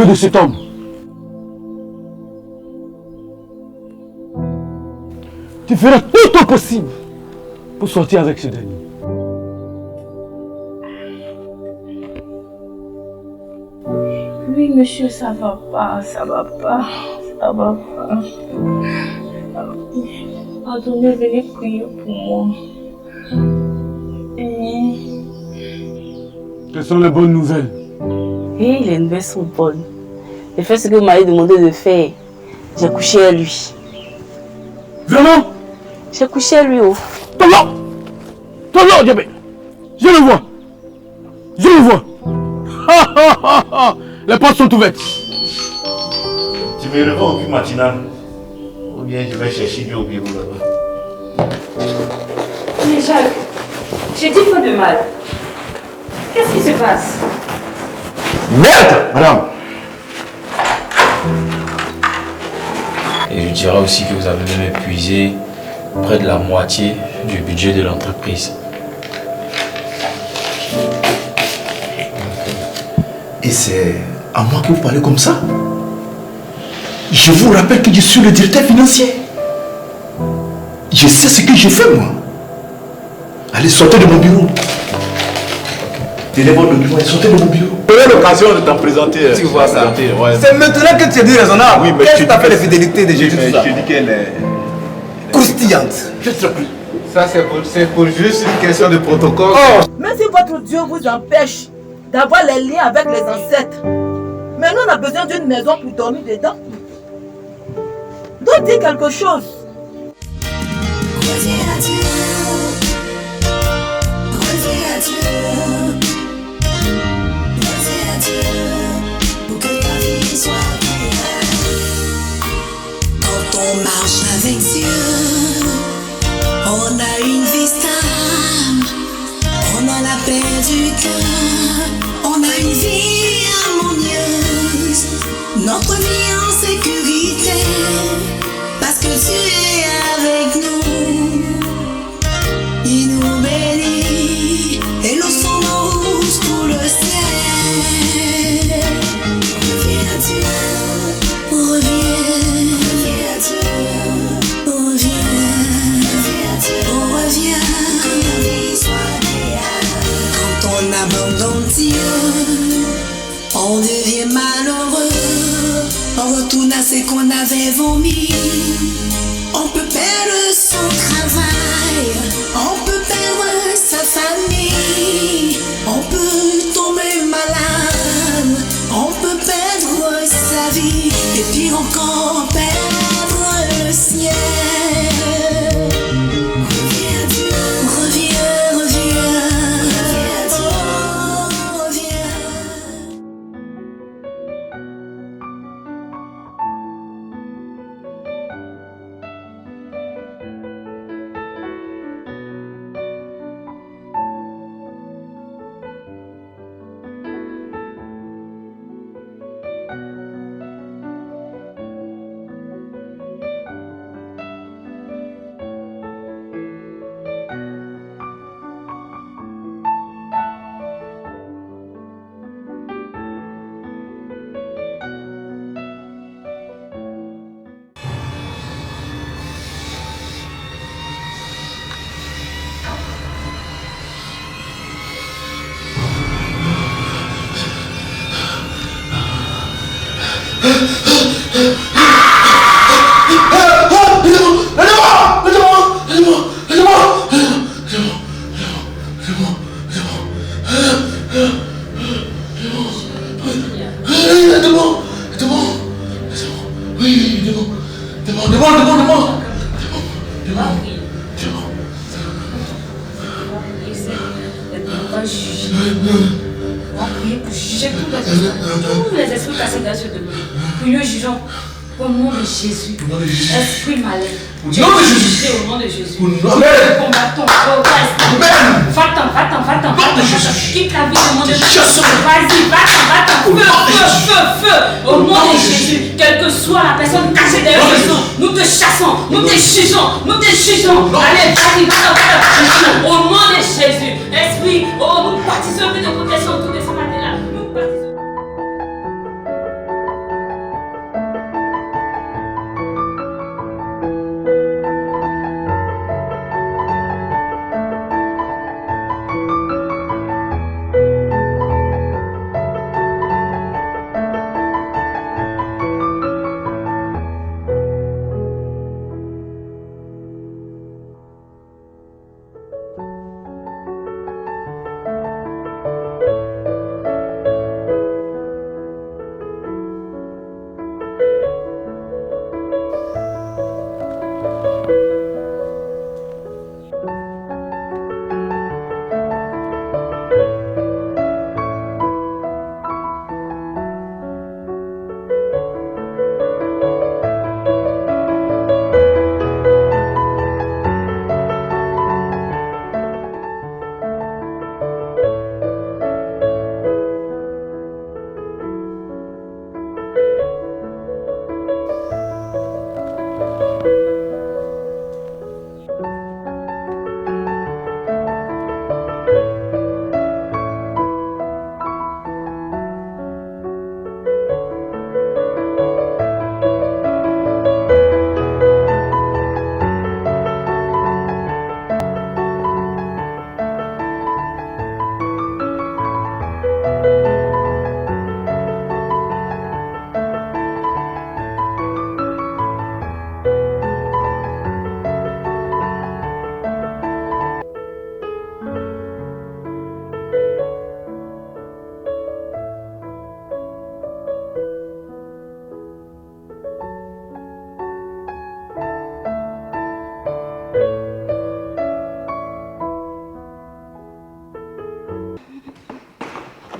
de cet homme. Tu feras tout ton possible pour sortir avec ce dernier. Oui, monsieur, ça va pas, ça va pas. Pardonnez, venez prier pour moi. Quelles sont les bonnes nouvelles? Et les nouvelles sont bonnes. J'ai fait ce que vous m'avez demandé de faire. J'ai couché à lui. Vraiment? J'ai couché à lui, oh. Tonton, Diabé. Je le vois. Les portes sont ouvertes. Tu me revois au cul matinal. Ou bien je vais chercher du au bureau là-bas. Mais Jacques, j'ai dit quoi de mal? Qu'est-ce qui se passe? Merde, madame. Et je dirais aussi que vous avez même épuisé près de la moitié du budget de l'entreprise. Et c'est à moi que vous parlez comme ça? Je vous rappelle que je suis le directeur financier. Je sais ce que j'ai fait, moi. Allez, sortez de mon bureau. Tenez votre document et sortez de mon bureau. J'aurai l'occasion de t'en présenter. Tu vois ça. Ouais. C'est maintenant que tu es dit raisonnable. Oui, mais qu'est-ce tu que tu as fait de fidélité de Jésus? Je dis qu'elle est Croustillante. Ça, c'est pour juste une question de protocole. Même si votre Dieu vous empêche d'avoir les liens avec les ancêtres, mais nous on a besoin d'une maison pour dormir dedans. Donc dis quelque chose. Reviens à Dieu. Reviens à Dieu. Reviens à Dieu. Pour que ta vie soit meilleure. Quand on marche avec Dieu, on a une vie stable. On a la paix du cœur. On a une vie harmonieuse. Notre vie en sécurité. Parce que tu es avec nous. Il nous bénit. Et l'eau son rouge pour le ciel. Reviens à Dieu. Reviens. Reviens à Dieu. Reviens. Reviens à Dieu. On revient. Que ta vie soit meilleure. Quand on abandonne Dieu, on devient malheureux. On retourne à ce qu'on avait vomi. On peut perdre son travail. On peut perdre sa famille. On peut tomber malade. On peut perdre sa vie. Et puis encore perdre le ciel. Reviens à Dieu. Reviens, reviens. Reviens à Dieu. Reviens. Tous les esprits cassés dans ce domaine. Prions, jugeons. Au nom de Jésus. Esprit malin. Au nom de Jésus. Au nom de Jésus. Combattons. Va-t'en. Quitte la vie au nom de Jésus. Vas-y, va-t'en. Feu. Au nom de Jésus. Quelle que soit la personne cachée derrière le sang, nous te chassons, nous te jugeons. Allez, vas-y, va-t'en. Au nom de Jésus. Esprit, nous bâtissons de protection autour de ce matin-là. Nous bâtissons.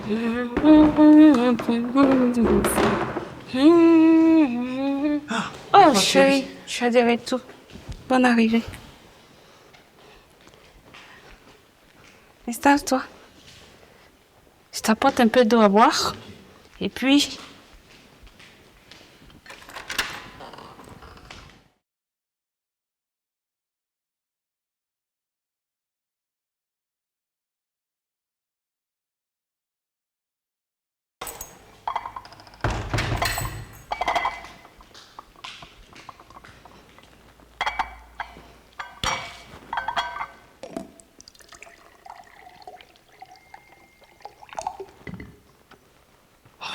Oh chérie, je suis de retour. Bonne arrivée. Installe-toi. Je t'apporte un peu d'eau à boire. Et puis...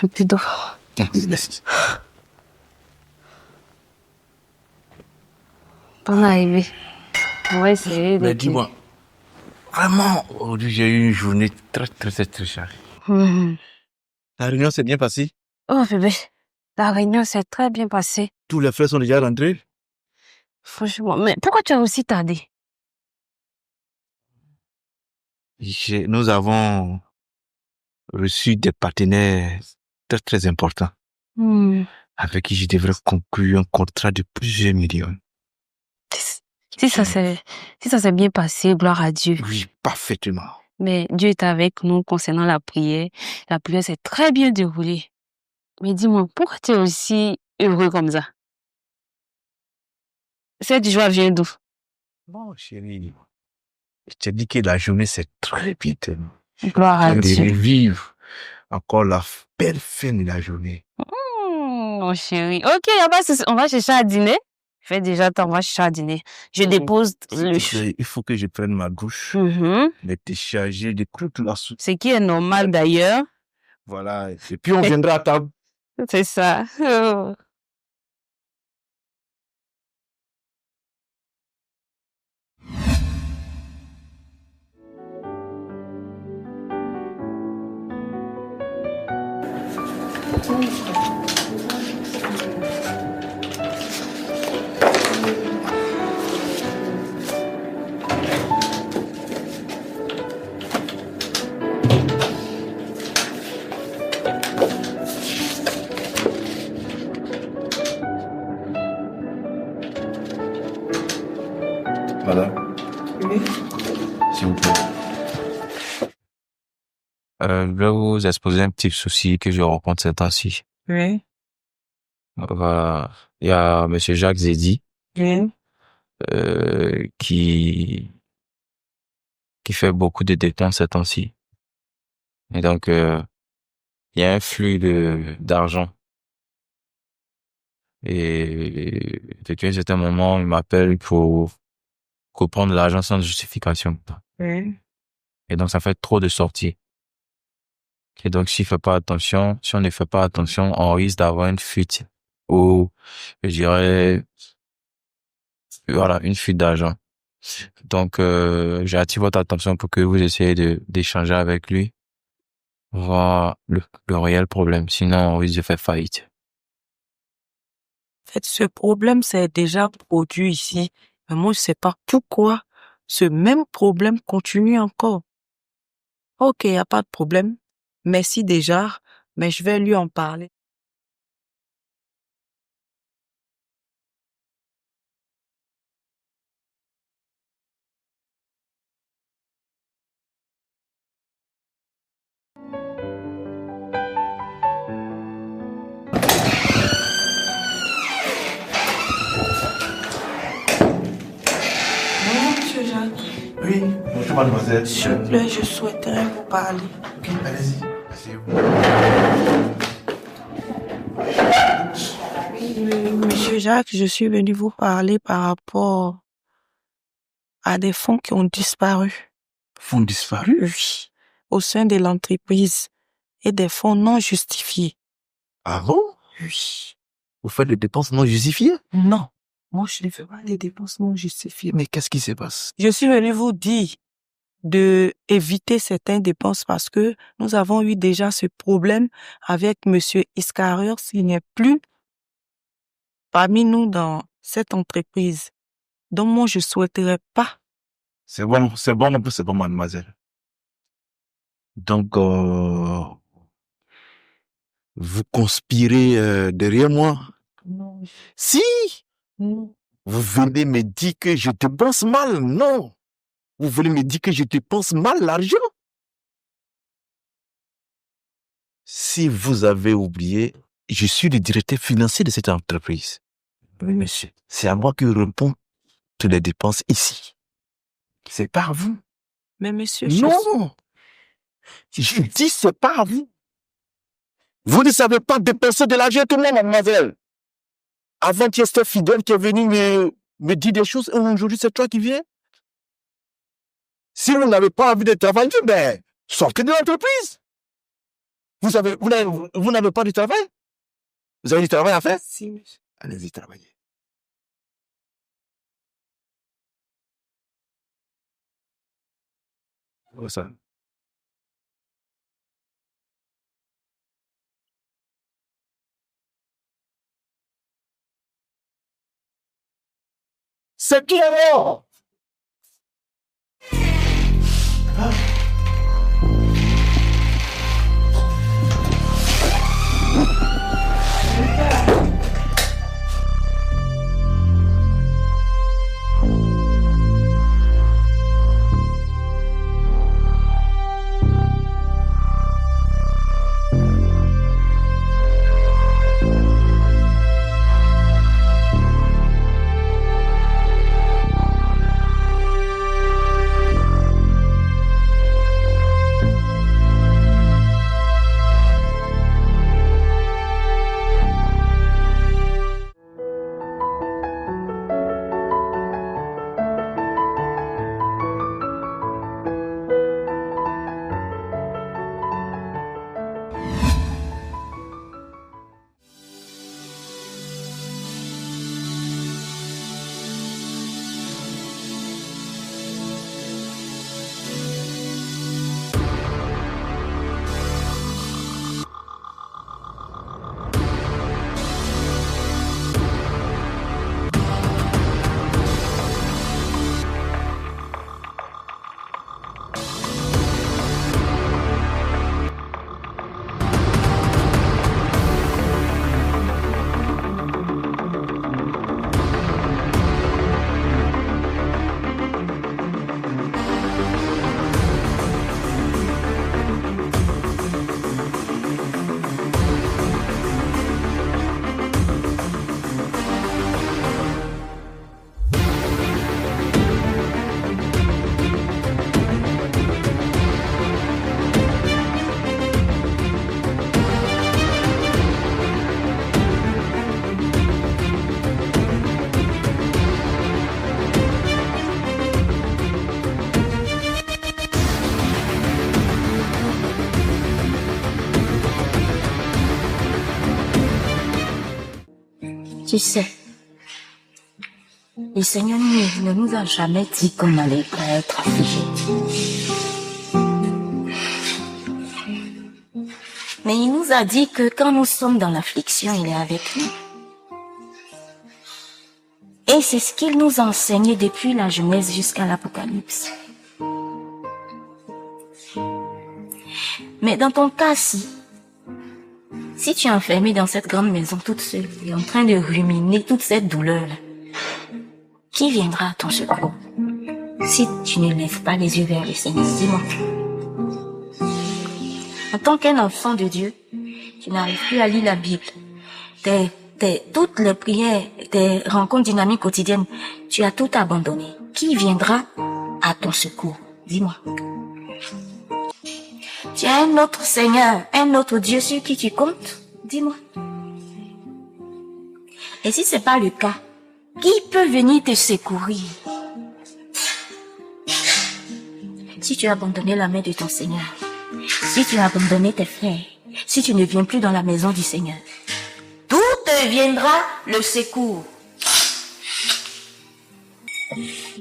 Un peu d'eau. Merci. Bonne arrivée. On va essayer de... Mais dis-moi, vraiment, aujourd'hui, j'ai eu une journée très chargée. La réunion s'est bien passée? Oh bébé, la réunion s'est très bien passée. Tous les frères sont déjà rentrés? Franchement, mais pourquoi tu as aussi tardé? Nous avons reçu des partenaires très importants avec qui je devrais conclure un contrat de plusieurs millions. Si ça s'est bien passé, gloire à Dieu. Oui, parfaitement. Mais Dieu est avec nous concernant la prière. La prière s'est très bien déroulée. Mais dis-moi, pourquoi tu es aussi heureux comme ça? Cette joie vient d'où? Bon, chérie, je te dis que la journée s'est très bien terminée. Gloire à De Dieu. revivre encore la belle fin de la journée. Mon chéri. Ok, on va chercher à dîner. Fais déjà temps, on va chercher à dîner. Je dépose le... Il faut que je prenne ma douche, me décharger de toute la soupe. Ce qui est normal d'ailleurs. Voilà, et puis on viendra à table. C'est ça. Oh. Madame. Oui. S'il vous plaît. Je vais vous exposer un petit souci que je rencontre ces temps-ci. Oui. Voilà. Il y a Monsieur Jacques Zedi Oui. qui fait beaucoup de dépenses ces temps-ci. Et donc, il y a un flux d'argent. Et depuis un certain moment, il m'appelle pour prendre l'argent sans justification. Oui. Et donc, ça fait trop de sorties. Et donc, si on ne fait pas attention, on risque d'avoir une fuite ou, je dirais, voilà, une fuite d'argent. Donc, j'attire votre attention pour que vous essayez d'échanger avec lui, voir le réel problème. Sinon, on risque de faire faillite. En fait, ce problème s'est déjà produit ici. Mais moi, je sais pas pourquoi ce même problème continue encore. Ok, y a pas de problème. Merci déjà, mais je vais lui en parler. Bonjour, monsieur Jacques. Oui, bonjour mademoiselle. S'il vous plaît, je souhaiterais vous parler. Ok, allez-y. Asseyez-vous. Monsieur Jacques, je suis venu vous parler par rapport à des fonds qui ont disparu. Fonds disparus? Oui, au sein de l'entreprise et des fonds non justifiés. Ah bon? Oui. Vous faites des dépenses non justifiées? Non, moi je ne fais pas des dépenses non justifiées. Mais qu'est-ce qui se passe? Je suis venu vous dire de éviter certaines dépenses parce que nous avons eu déjà ce problème avec monsieur Iscariot s'il n'est plus parmi nous dans cette entreprise. Donc moi je souhaiterais pas. C'est bon, mademoiselle. Donc, Vous conspirez derrière moi. Non, Si, non. vous venez me dire que je te pense mal. Non. Vous voulez me dire que je te pense mal l'argent. Si vous avez oublié, je suis le directeur financier de cette entreprise. Oui, monsieur. C'est à moi que répond toutes les dépenses ici. C'est pas à vous. Mais monsieur, Non. Je dis c'est pas à vous. Vous ne savez pas dépenser de l'argent tout le monde, mademoiselle. Avant, tu étais fidèle qui est venu me dire des choses et aujourd'hui, c'est toi qui viens. Si vous n'avez pas envie de travailler, ben, sortez de l'entreprise. Vous n'avez pas de travail? Vous avez du travail à faire? Si, monsieur. Allez-y, travaillez. Oh, ça. C'est qui alors? Tu sais, le Seigneur ne nous a jamais dit qu'on n'allait pas être affligés. Mais il nous a dit que quand nous sommes dans l'affliction, il est avec nous. Et c'est ce qu'il nous a enseigné depuis la Genèse jusqu'à l'Apocalypse. Mais dans ton cas, si tu es enfermé dans cette grande maison toute seule et en train de ruminer toute cette douleur-là, qui viendra à ton secours si tu ne lèves pas les yeux vers le Seigneur? Dis-moi. En tant qu'un enfant de Dieu, tu n'arrives plus à lire la Bible. Toutes les prières, tes rencontres dynamiques quotidiennes, tu as tout abandonné. Qui viendra à ton secours? Dis-moi. Tu as un autre Seigneur, un autre Dieu sur qui tu comptes? Dis-moi. Et si c'est pas le cas, qui peut venir te secourir? Si tu as abandonné la main de ton Seigneur, si tu as abandonné tes frères, si tu ne viens plus dans la maison du Seigneur, d'où te viendra le secours?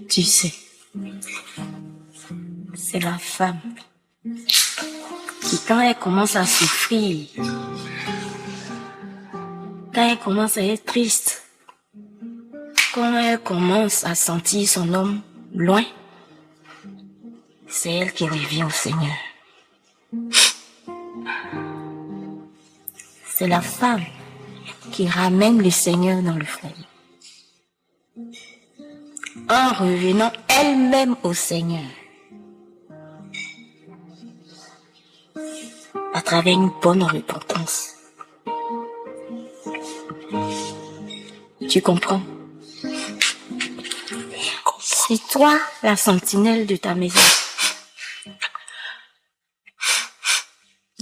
Tu sais, c'est la femme qui, quand elle commence à souffrir, quand elle commence à être triste, quand elle commence à sentir son homme loin, c'est elle qui revient au Seigneur. c'est la femme qui ramène le Seigneur dans le foyer. En revenant elle-même au Seigneur. À travers une bonne repentance. Tu comprends? C'est toi la sentinelle de ta maison.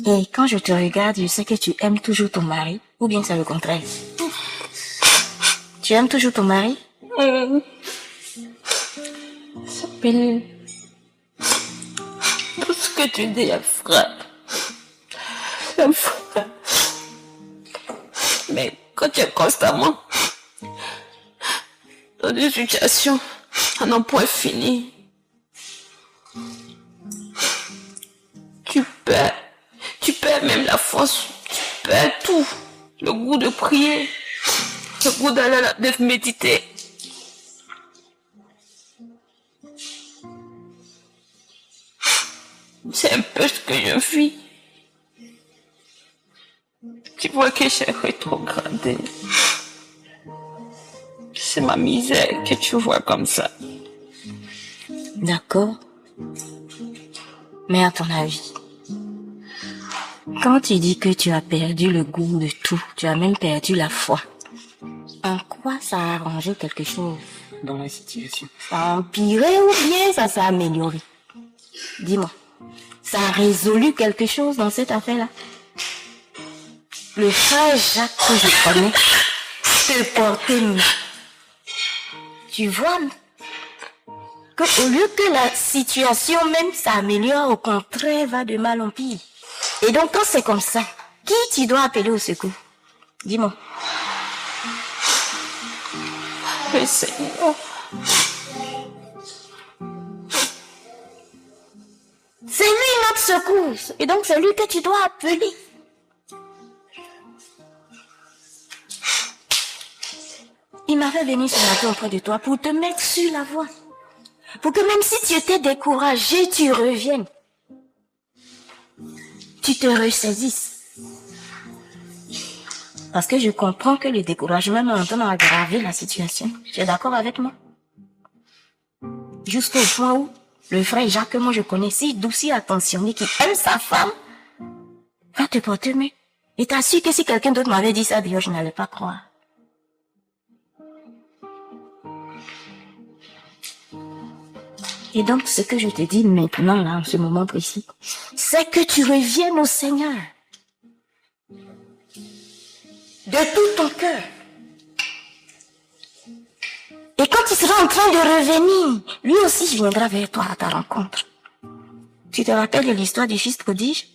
Et quand je te regarde, je sais que tu aimes toujours ton mari, ou bien c'est le contraire. Tu aimes toujours ton mari? Pile. Tout ce que tu dis, elle frappe. Elle frappe. Mais quand tu es constamment dans des situations à n'en point fini, tu perds même la force, tu perds tout. Le goût de prier, le goût de méditer. C'est un peu ce que je vis. Tu vois que j'ai rétrogradé. C'est ma misère que tu vois comme ça. D'accord. Mais à ton avis, quand tu dis que tu as perdu le goût de tout, tu as même perdu la foi, en quoi ça a arrangé quelque chose dans la situation? Ça a empiré ou bien ça s'est amélioré? Dis-moi. Ça a résolu quelque chose dans cette affaire-là? Le frère Jacques que je connais te portait main. Tu vois que au lieu que la situation même s'améliore, au contraire, va de mal en pire. Et donc, quand c'est comme ça, qui tu dois appeler au secours? Dis-moi. Le Seigneur. C'est lui notre secours. Et donc, c'est lui que tu dois appeler. Il m'avait venu ce matin auprès de toi pour te mettre sur la voie. Pour que même si tu étais découragé, tu reviennes. Tu te ressaisisses. Parce que je comprends que le découragement est en train d'aggraver la situation. Tu es d'accord avec moi? Jusqu'au point où le frère Jacques, que moi je connais, si doux, si attentionné, qui aime sa femme, va te porter main. Et t'assure que si quelqu'un d'autre m'avait dit ça, d'ailleurs, je n'allais pas croire. Et donc, ce que je te dis maintenant, là, en ce moment précis, c'est que tu reviennes au Seigneur. De tout ton cœur. Et quand il sera en train de revenir, lui aussi viendra vers toi à ta rencontre. Tu te rappelles de l'histoire du fils prodige?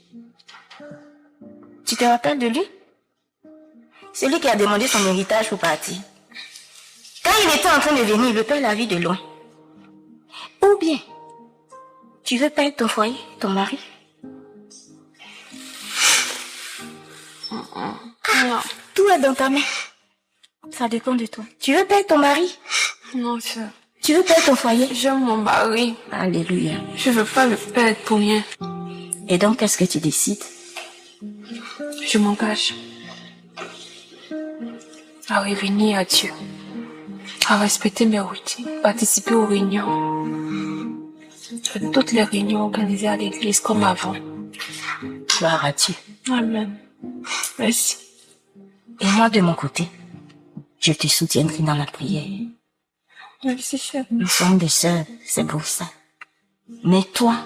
Tu te rappelles de lui? C'est lui qui a demandé son héritage pour partir. Quand il était en train de venir, le père l'a vu de loin. Ou bien, tu veux perdre ton foyer, ton mari? Non. Tout est dans ta main. Ça dépend de toi. Tu veux perdre ton mari? Non, sœur. Tu veux perdre ton foyer? J'aime mon mari. Alléluia. Je veux pas le perdre pour rien. Et donc, qu'est-ce que tu décides? Je m'engage à revenir à Dieu, à respecter mes routines, participer aux réunions, à toutes les réunions organisées à l'église comme avant. Gloire à Dieu. Amen. Merci. Et moi, de mon côté, je te soutiendrai dans la prière. Merci, chère. Nous sommes des sœurs, c'est pour ça. Mais toi,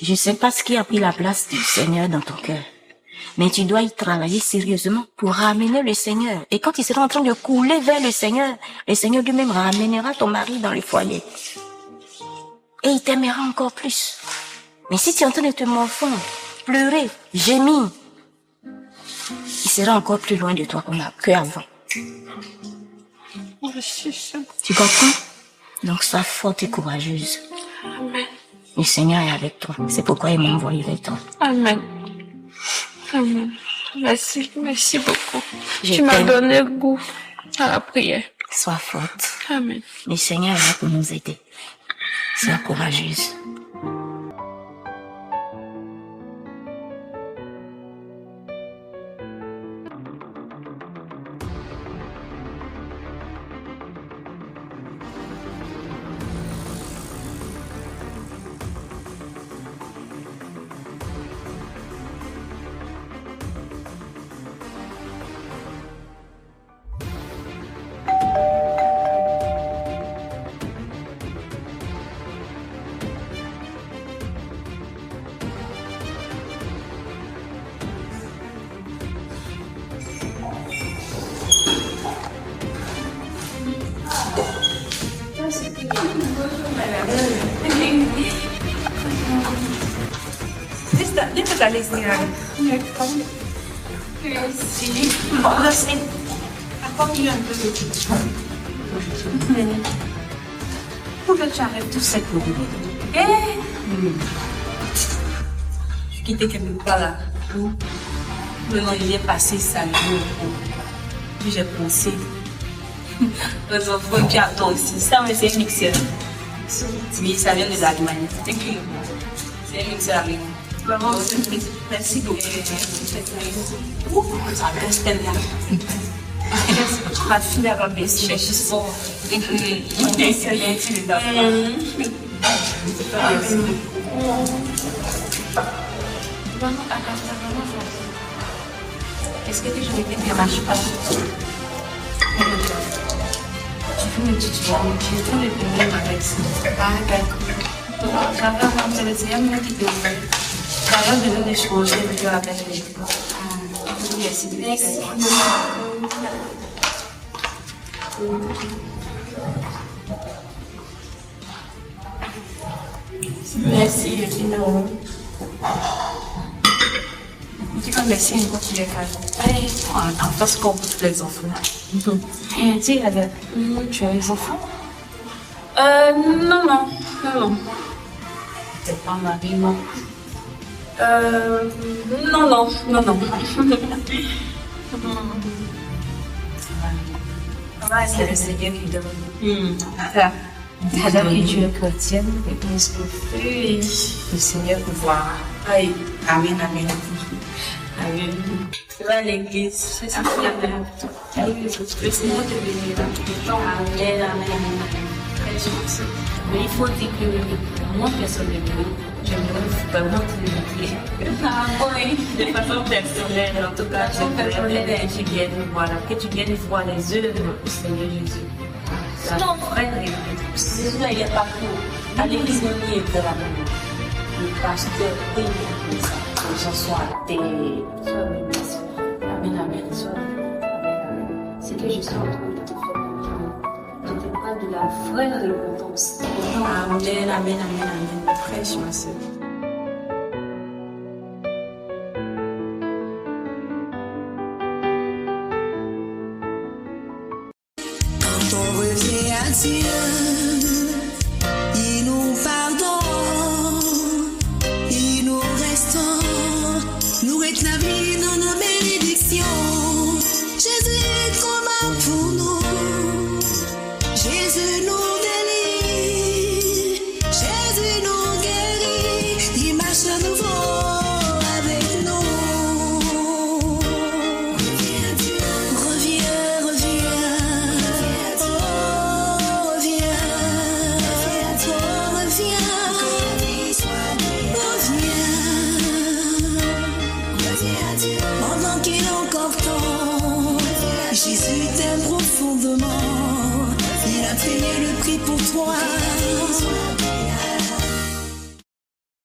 je sais pas ce qui a pris la place du Seigneur dans ton cœur. Mais tu dois y travailler sérieusement pour ramener le Seigneur. Et quand il sera en train de couler vers le Seigneur lui-même ramènera ton mari dans le foyer. Et il t'aimera encore plus. Mais si tu es en train de te morfondre, pleurer, gémir, il sera encore plus loin de toi qu'avant. Tu comprends? Donc sois forte et courageuse. Amen. Le Seigneur est avec toi. C'est pourquoi il m'a envoyé vers toi. Amen. Amen. Merci, merci beaucoup. Je Tu m'as t'aime. donné goût à la prière. Sois forte. Amen. Le Seigneur est là pour nous aider. Sois courageuse. Dia tak boleh sekarang. Sini, bawa sini. Apa bilang dulu? Pourquoi tu arrêtes tout ça pour lui? Je quittais quelque part là. Le nom il est passé ça. Puis j'ai pensé. Les enfants qui attendent aussi. Ça, mais c'est un mixeur. Oui, ça vient de l'Allemagne. C'est un mixeur avec nous. Vraiment, merci beaucoup. Ça reste bien. Ma fille a baissé. Je suis bon. Est-ce que tu veux que tu marches pas? Tu fais une petite journée, tu fais le premier avec ça. Ah, d'accord. Vraiment, c'est le deuxième qui te fait. D'ailleurs, je vais changer, je vais appeler les gens. Merci. Merci. Merci, le final. Tu vas me laisser une fois qu'il est calme. Allez, en face qu'on pour tous les enfants. Tu sais, tu as les enfants? Non. C'est pas Marie, non. Non. C'est le Seigneur qui donne. Alors que tu es chrétienne, et puis ce que fait le Seigneur pouvoir. Amen. Amen. Tu vas à l'église, c'est ça qui est bien. Le Seigneur te bénira. Amen. Mais il faut dire que moi, personnellement, j'aimerais vraiment te bénir. Ah oui, de façon personnelle, en tout cas, j'aimerais que tu viennes voir, que tu viennes voir les œuvres du Seigneur Jésus. Non, frère, Jésus, il est partout. À l'église, il est de la main. Le pasteur prie pour ça. Que les gens soient à terre, soient bénis. Amen. C'est que je suis en train de te faire. Je te parle de la vraie repentance. Amen. Prêche, ma soeur. Quand on revient à Dieu, il nous pardonne, il nous restaure, nous rétablit dans nos bénédictions. Jésus est trop mort pour nous, Jésus nous délivre, Jésus nous guérit, il marche à nouveau avec nous. Pendant qu'il est encore temps, Jésus t'aime profondément. Il a payé le prix pour toi.